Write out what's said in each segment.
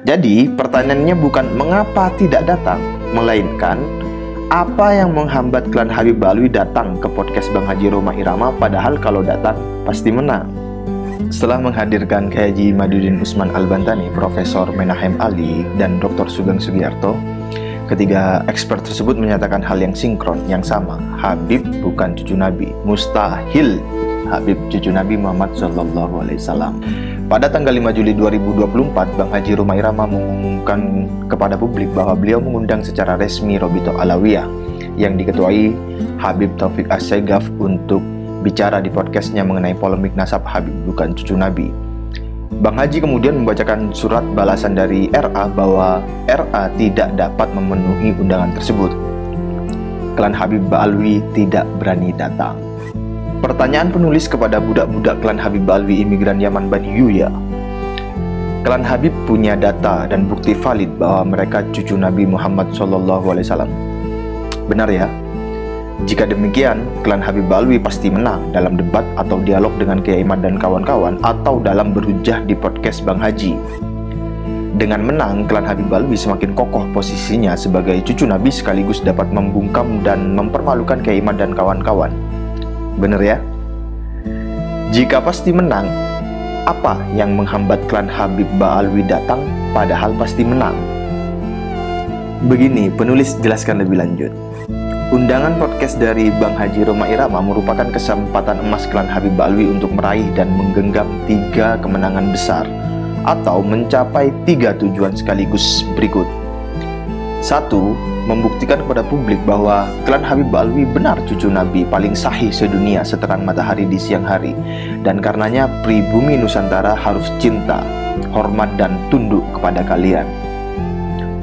Jadi, pertanyaannya bukan mengapa tidak datang, melainkan apa yang menghambat klan Habib Ba'alwi datang ke podcast Bang Haji Roma Irama, padahal kalau datang pasti menang. Setelah menghadirkan Kyai Haji Madudin Usman Al-Bantani, Profesor Menahem Ali, dan Dr. Sugeng Sugiyarto, ketiga expert tersebut menyatakan hal yang sinkron, yang sama. Habib bukan cucu Nabi, mustahil Habib cucu Nabi Muhammad SAW. Pada tanggal 5 Juli 2024, Bang Haji Roma Irama mengumumkan kepada publik bahwa beliau mengundang secara resmi Robito Alawiyah yang diketuai Habib Taufik As-Segaf untuk bicara di podcastnya mengenai polemik nasab Habib bukan cucu Nabi. Bang Haji kemudian membacakan surat balasan dari RA bahwa RA tidak dapat memenuhi undangan tersebut. Klan Habib Ba'alwi tidak berani datang. Pertanyaan penulis kepada budak-budak klan Habib Ba'alwi imigran Yaman Bani Yuya. Klan Habib punya data dan bukti valid bahwa mereka cucu Nabi Muhammad SAW. Benar ya? Jika demikian, klan Habib Ba'alwi pasti menang dalam debat atau dialog dengan Kiai Imad dan kawan-kawan, atau dalam berhujah di podcast Bang Haji. Dengan menang, klan Habib Ba'alwi semakin kokoh posisinya sebagai cucu Nabi sekaligus dapat membungkam dan mempermalukan Kiai Imad dan kawan-kawan. Bener ya? Jika pasti menang, apa yang menghambat klan Habib Ba'alwi datang padahal pasti menang? Begini, penulis jelaskan lebih lanjut. Undangan podcast dari Bang Haji Roma Irama merupakan kesempatan emas klan Habib Ba'alwi untuk meraih dan menggenggam 3 kemenangan besar atau mencapai 3 tujuan sekaligus berikut. 1. Membuktikan kepada publik bahwa klan Habib Ba'alwi benar cucu Nabi paling sahih sedunia seterang matahari di siang hari, dan karenanya pribumi Nusantara harus cinta, hormat, dan tunduk kepada kalian.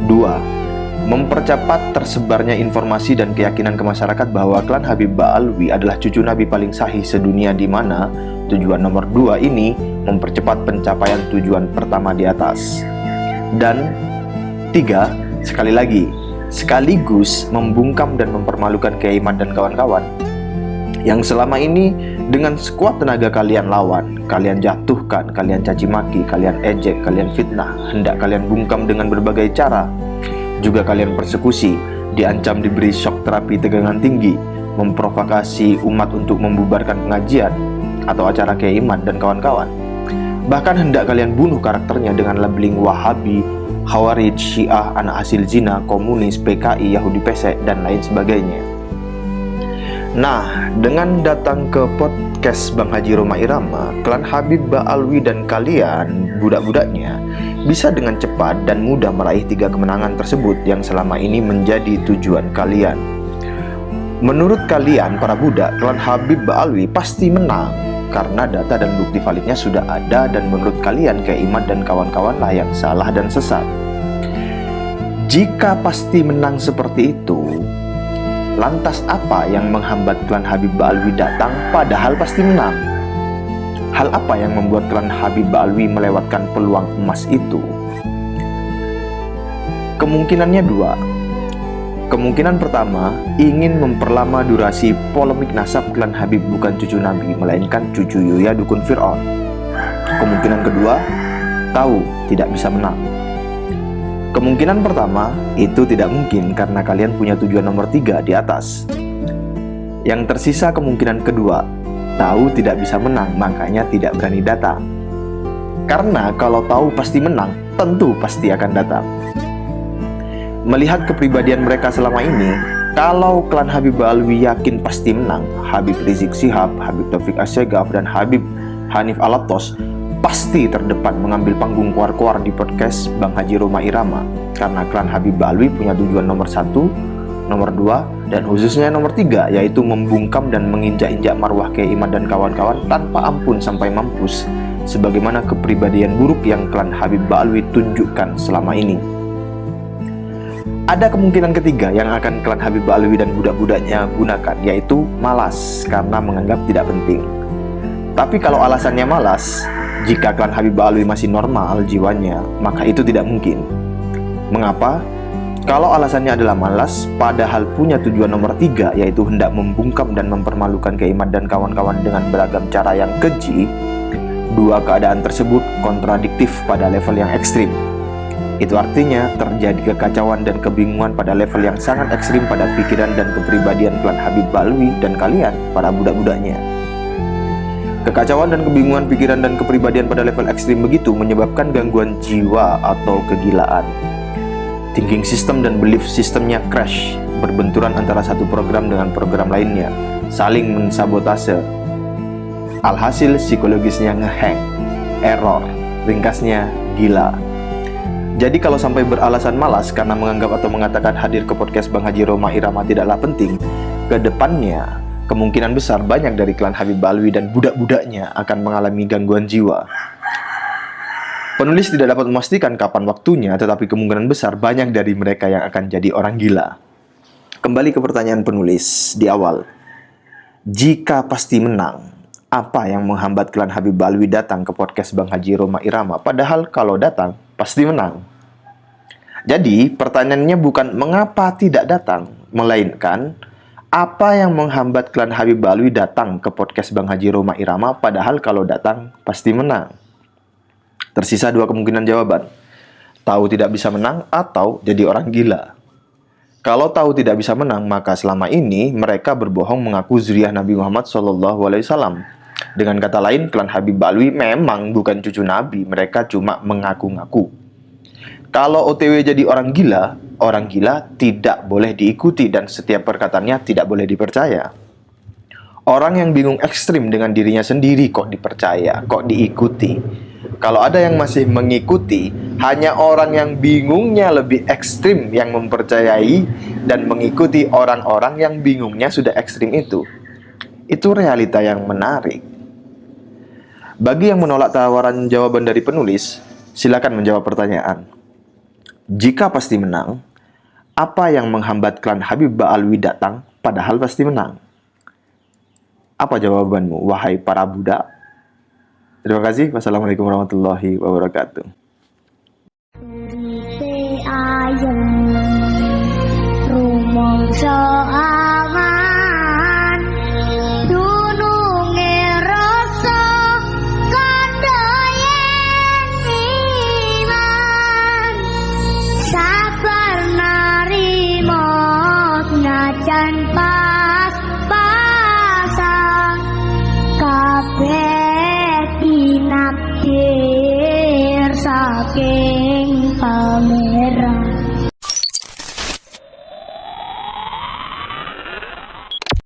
2. Mempercepat tersebarnya informasi dan keyakinan ke masyarakat bahwa klan Habib Ba'alwi adalah cucu Nabi paling sahih sedunia, di mana tujuan nomor 2 ini mempercepat pencapaian tujuan pertama di atas. Dan 3. Sekali lagi, sekaligus membungkam dan mempermalukan Kiai Imad dan kawan-kawan yang selama ini dengan sekuat tenaga kalian lawan, kalian jatuhkan, kalian caci maki, kalian ejek, kalian fitnah, hendak kalian bungkam dengan berbagai cara, juga kalian persekusi, diancam diberi shock terapi tegangan tinggi, memprovokasi umat untuk membubarkan pengajian atau acara Kiai Imad dan kawan-kawan. Bahkan hendak kalian bunuh karakternya dengan labeling Wahabi, Khawarij, Syiah, anak hasil zina, komunis, PKI, Yahudi pesek, dan lain sebagainya. Nah, dengan datang ke podcast Bang Haji Roma Irama, klan Habib Ba'alwi dan kalian, budak-budaknya, bisa dengan cepat dan mudah meraih 3 kemenangan tersebut yang selama ini menjadi tujuan kalian. Menurut kalian, para budak, klan Habib Ba'alwi pasti menang karena data dan bukti validnya sudah ada, dan menurut kalian Kiai Imad dan kawan-kawan lah yang salah dan sesat. Jika pasti menang seperti itu, lantas apa yang menghambat klan Habib Ba'alwi datang padahal pasti menang? Hal apa yang membuat klan Habib Ba'alwi melewatkan peluang emas itu? Kemungkinannya 2. Kemungkinan pertama, ingin memperlama durasi polemik nasab klan Habib bukan cucu Nabi, melainkan cucu Yuya dukun Fir'aun. Kemungkinan kedua, tahu tidak bisa menang. Kemungkinan pertama, itu tidak mungkin karena kalian punya tujuan nomor 3 di atas. Yang tersisa kemungkinan kedua, tahu tidak bisa menang, makanya tidak berani datang. Karena kalau tahu pasti menang, tentu pasti akan datang. Melihat kepribadian mereka selama ini, kalau klan Habib Ba'alwi yakin pasti menang, Habib Rizik Syihab, Habib Taufik As-Segaf, dan Habib Hanif Alatos pasti terdepan mengambil panggung kuar-kuar di podcast Bang Haji Roma Irama, karena klan Habib Ba'alwi punya tujuan nomor 1, nomor 2, dan khususnya nomor 3, yaitu membungkam dan menginjak-injak marwah Kiai Imad dan kawan-kawan tanpa ampun sampai mampus, sebagaimana kepribadian buruk yang klan Habib Ba'alwi tunjukkan selama ini. Ada kemungkinan ketiga yang akan klan Habib Ba'alwi dan budak-budaknya gunakan, yaitu malas karena menganggap tidak penting. Tapi kalau alasannya malas, jika klan Habib Ba'alwi masih normal jiwanya, maka itu tidak mungkin. Mengapa? Kalau alasannya adalah malas, padahal punya tujuan nomor 3, yaitu hendak membungkam dan mempermalukan Kiai Imad dan kawan-kawan dengan beragam cara yang keji, 2 keadaan tersebut kontradiktif pada level yang ekstrim. Itu artinya terjadi kekacauan dan kebingungan pada level yang sangat ekstrim pada pikiran dan kepribadian klan Habib Balwi dan kalian, para budak-budaknya. Kekacauan dan kebingungan pikiran dan kepribadian pada level ekstrim begitu menyebabkan gangguan jiwa atau kegilaan. Thinking system dan belief systemnya crash, berbenturan antara satu program dengan program lainnya, saling mensabotase. Alhasil psikologisnya ngehang, error, ringkasnya gila. Jadi kalau sampai beralasan malas karena menganggap atau mengatakan hadir ke podcast Bang Haji Roma Irama tidaklah penting, ke depannya kemungkinan besar banyak dari klan Habib Balwi dan budak-budaknya akan mengalami gangguan jiwa. Penulis tidak dapat memastikan kapan waktunya, tetapi kemungkinan besar banyak dari mereka yang akan jadi orang gila. Kembali ke pertanyaan penulis di awal. Jika pasti menang, apa yang menghambat klan Habib Balwi datang ke podcast Bang Haji Roma Irama? Padahal kalau datang, pasti menang. Jadi, pertanyaannya bukan mengapa tidak datang, melainkan apa yang menghambat klan Habib Balwi datang ke podcast Bang Haji Roma Irama? Padahal kalau datang, pasti menang. Tersisa dua kemungkinan jawaban. Tahu tidak bisa menang atau jadi orang gila. Kalau tahu tidak bisa menang, maka selama ini mereka berbohong mengaku zuriyah Nabi Muhammad SAW. Dengan kata lain, klan Habib Balwi memang bukan cucu Nabi, mereka cuma mengaku-ngaku. Kalau OTW jadi orang gila tidak boleh diikuti dan setiap perkataannya tidak boleh dipercaya. Orang yang bingung ekstrim dengan dirinya sendiri kok dipercaya, kok diikuti. Kalau ada yang masih mengikuti, hanya orang yang bingungnya lebih ekstrim yang mempercayai dan mengikuti orang-orang yang bingungnya sudah ekstrim itu. Itu realita yang menarik. Bagi yang menolak tawaran jawaban dari penulis, silakan menjawab pertanyaan. Jika pasti menang, apa yang menghambat klan Habib Balwi datang padahal pasti menang? Apa jawabanmu, wahai para budak? Terima kasih. Wassalamualaikum warahmatullahi wabarakatuh. Rumongso